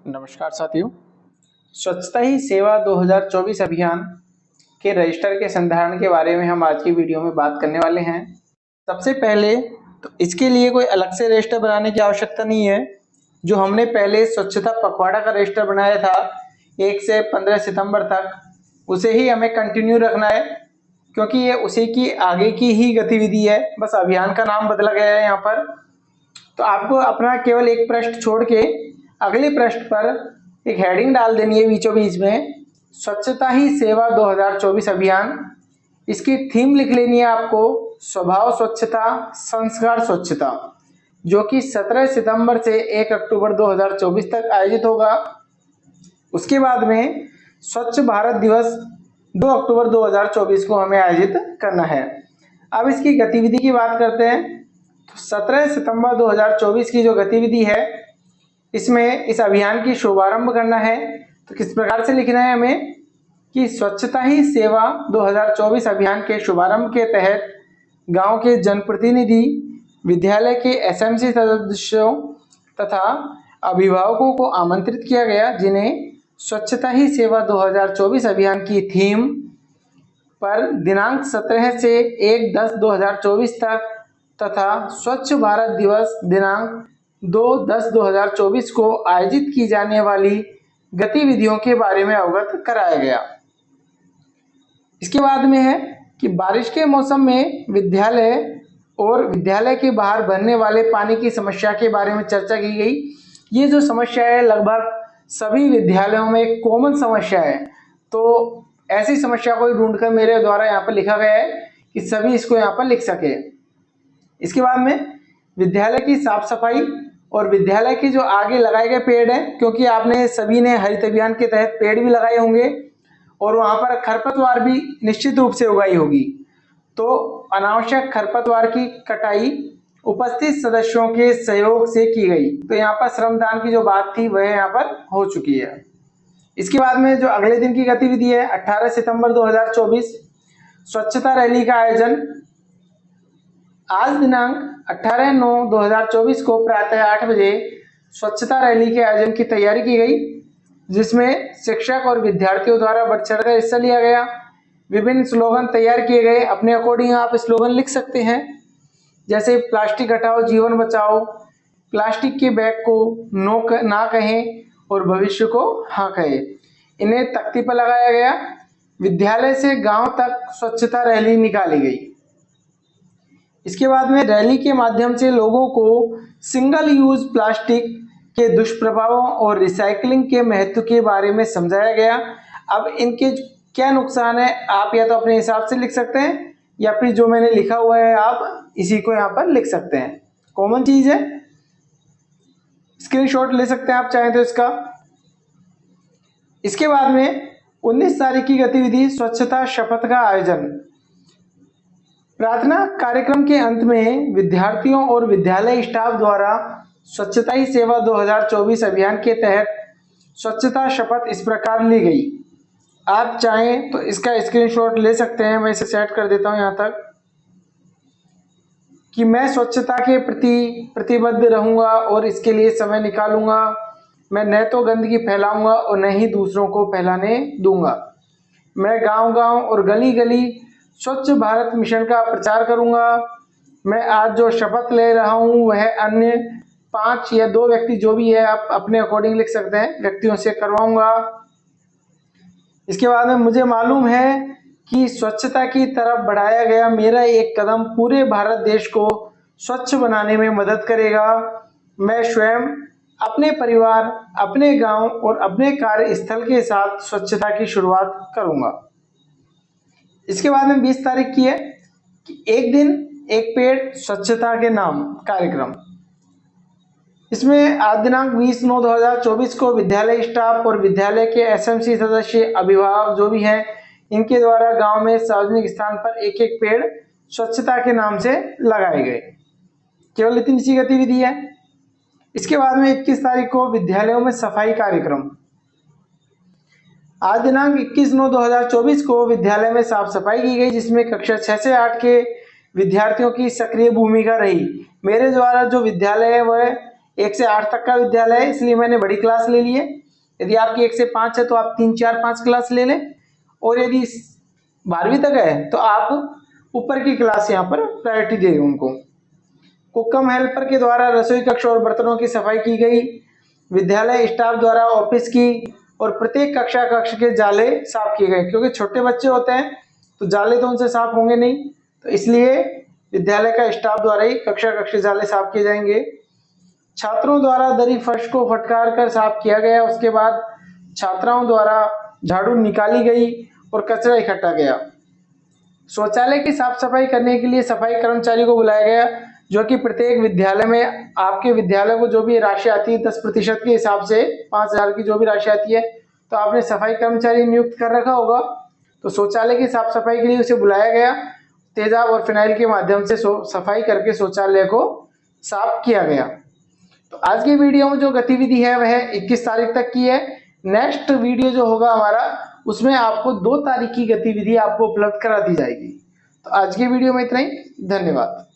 नमस्कार साथियों। स्वच्छता ही सेवा 2024 अभियान के रजिस्टर के संधारण के बारे में हम आज की वीडियो में बात करने वाले हैं। सबसे पहले तो इसके लिए कोई अलग से रजिस्टर बनाने की आवश्यकता नहीं है। जो हमने पहले स्वच्छता पखवाड़ा का रजिस्टर बनाया था 1 से 15 सितंबर तक, उसे ही हमें कंटिन्यू रखना है, क्योंकि ये उसी की आगे की ही गतिविधि है। बस अभियान का नाम बदला गया है यहाँ पर। तो आपको अपना केवल एक पृष्ठ छोड़ के अगले पृष्ठ पर एक हेडिंग डाल देनी है बीचों बीच में, स्वच्छता ही सेवा 2024 अभियान। इसकी थीम लिख लेनी है आपको, स्वभाव स्वच्छता संस्कार स्वच्छता, जो कि 17 सितंबर से 1 अक्टूबर 2024 तक आयोजित होगा। उसके बाद में स्वच्छ भारत दिवस 2 अक्टूबर 2024 को हमें आयोजित करना है। अब इसकी गतिविधि की बात करते हैं। तो 17 सितंबर 2024 की जो गतिविधि है, इसमें इस अभियान की शुभारंभ करना है। तो किस प्रकार से लिखना है हमें कि स्वच्छता ही सेवा 2024 अभियान के शुभारंभ के तहत गांव के जनप्रतिनिधि, विद्यालय के एसएमसी सदस्यों तथा अभिभावकों को आमंत्रित किया गया, जिन्हें स्वच्छता ही सेवा 2024 अभियान की थीम पर दिनांक 17 से 1/10/2024 तक तथा स्वच्छ भारत दिवस दिनांक 2/10/2024 को आयोजित की जाने वाली गतिविधियों के बारे में अवगत कराया गया। इसके बाद में है कि बारिश के मौसम में विद्यालय और विद्यालय के बाहर बहने वाले पानी की समस्या के बारे में चर्चा की गई। ये जो समस्या है लगभग सभी विद्यालयों में एक कॉमन समस्या है, तो ऐसी समस्या को ढूंढकर मेरे द्वारा यहाँ पर लिखा गया है कि सभी इसको यहाँ पर लिख सके। इसके बाद में विद्यालय की साफ सफाई और विद्यालय के जो आगे लगाए गए पेड़ हैं, क्योंकि आपने सभी ने हरित अभियान के तहत पेड़ भी लगाए होंगे और वहां पर खरपतवार भी निश्चित रूप से उगाई होगी, तो अनावश्यक खरपतवार की कटाई उपस्थित सदस्यों के सहयोग से की गई। तो यहाँ पर श्रमदान की जो बात थी वह यहाँ पर हो चुकी है। इसके बाद में जो अगले दिन की गतिविधि है 18 सितंबर 2024 स्वच्छता रैली का आयोजन। आज दिनांक 18/9/2024 को प्रातः 8 बजे स्वच्छता रैली के आयोजन की तैयारी की गई, जिसमें शिक्षक और विद्यार्थियों द्वारा बढ़ चढ़कर हिस्सा लिया गया। विभिन्न स्लोगन तैयार किए गए, अपने अकॉर्डिंग आप स्लोगन लिख सकते हैं, जैसे प्लास्टिक हटाओ जीवन बचाओ, प्लास्टिक के बैग को नो ना कहें और भविष्य को हाँ कहें। इन्हें तख्ती पर लगाया गया। विद्यालय से गांव तक स्वच्छता रैली निकाली गई। इसके बाद में रैली के माध्यम से लोगों को सिंगल यूज प्लास्टिक के दुष्प्रभावों और रिसाइकलिंग के महत्व के बारे में समझाया गया। अब इनके क्या नुकसान है आप या तो अपने हिसाब से लिख सकते हैं, या फिर जो मैंने लिखा हुआ है आप इसी को यहाँ पर लिख सकते हैं। कॉमन चीज है, स्क्रीनशॉट ले सकते हैं आप चाहें तो इसका। इसके बाद में 19 तारीख की गतिविधि स्वच्छता शपथ का आयोजन। प्रार्थना कार्यक्रम के अंत में विद्यार्थियों और विद्यालय स्टाफ द्वारा स्वच्छता ही सेवा 2024 अभियान के तहत स्वच्छता शपथ इस प्रकार ली गई। आप चाहें तो इसका स्क्रीनशॉट ले सकते हैं। मैं इसे सेट कर देता हूं यहाँ तक कि मैं स्वच्छता के प्रति प्रतिबद्ध रहूंगा और इसके लिए समय निकालूंगा। मैं न तो गंदगी फैलाऊंगा और न ही दूसरों को फैलाने दूंगा। मैं गांव-गांव और गली-गली स्वच्छ भारत मिशन का प्रचार करूंगा। मैं आज जो शपथ ले रहा हूं वह अन्य 5 या 2 व्यक्ति जो भी है आप अपने अकॉर्डिंग लिख सकते हैं, व्यक्तियों से करवाऊंगा। इसके बाद में मुझे मालूम है कि स्वच्छता की तरफ बढ़ाया गया मेरा एक कदम पूरे भारत देश को स्वच्छ बनाने में मदद करेगा। मैं स्वयं, अपने परिवार, अपने गांव और अपने कार्यस्थल के साथ स्वच्छता की शुरुआत करूंगा। इसके बाद में 20 तारीख की है कि एक दिन एक पेड़ स्वच्छता के नाम कार्यक्रम। इसमें आज दिनांक 20/9/2024 को विद्यालय स्टाफ और विद्यालय के एसएमसी सदस्य, अभिभावक जो भी हैं, इनके द्वारा गांव में सार्वजनिक स्थान पर एक एक पेड़ स्वच्छता के नाम से लगाए गए। केवल इतनी सी गतिविधि है। इसके बाद में 21 तारीख को विद्यालयों में सफाई कार्यक्रम। आज दिनांक 21/9/2024 को विद्यालय में साफ सफाई की गई, जिसमें कक्षा 6 से 8 के विद्यार्थियों की सक्रिय भूमिका रही। मेरे द्वारा जो विद्यालय है वह 1 से 8 तक का विद्यालय है, इसलिए मैंने बड़ी क्लास ले ली है। यदि आपकी 1 से 5 है तो आप 3, 4, 5 क्लास ले लें, और यदि 12वीं तक है तो आप ऊपर की क्लास यहाँ पर प्रायोरिटी दें उनको। कुकम हेल्पर के द्वारा रसोई कक्ष और बर्तनों की सफाई की गई। विद्यालय स्टाफ द्वारा ऑफिस की और प्रत्येक कक्षा कक्ष के जाले साफ किए गए, क्योंकि छोटे बच्चे होते हैं तो जाले तो उनसे साफ होंगे नहीं, तो इसलिए विद्यालय का स्टाफ द्वारा ही कक्षा कक्ष के जाले साफ किए जाएंगे। छात्रों द्वारा दरी फर्श को फटकार कर साफ किया गया। उसके बाद छात्राओं द्वारा झाड़ू निकाली गई और कचरा इकट्ठा गया। शौचालय की साफ सफाई करने के लिए सफाई कर्मचारी को बुलाया गया, जो कि प्रत्येक विद्यालय में आपके विद्यालय को जो भी राशि आती है 10% के हिसाब से 5,000 की जो भी राशि आती है, तो आपने सफाई कर्मचारी नियुक्त कर रखा होगा। तो शौचालय की साफ सफाई के लिए उसे बुलाया गया। तेजाब और फिनाइल के माध्यम से सफाई करके शौचालय को साफ किया गया। तो आज की वीडियो में जो गतिविधि है वह 21 तारीख तक की है। नेक्स्ट वीडियो जो होगा हमारा, उसमें आपको 2 तारीख की गतिविधि आपको उपलब्ध करा दी जाएगी। तो आज की वीडियो में इतना ही, धन्यवाद।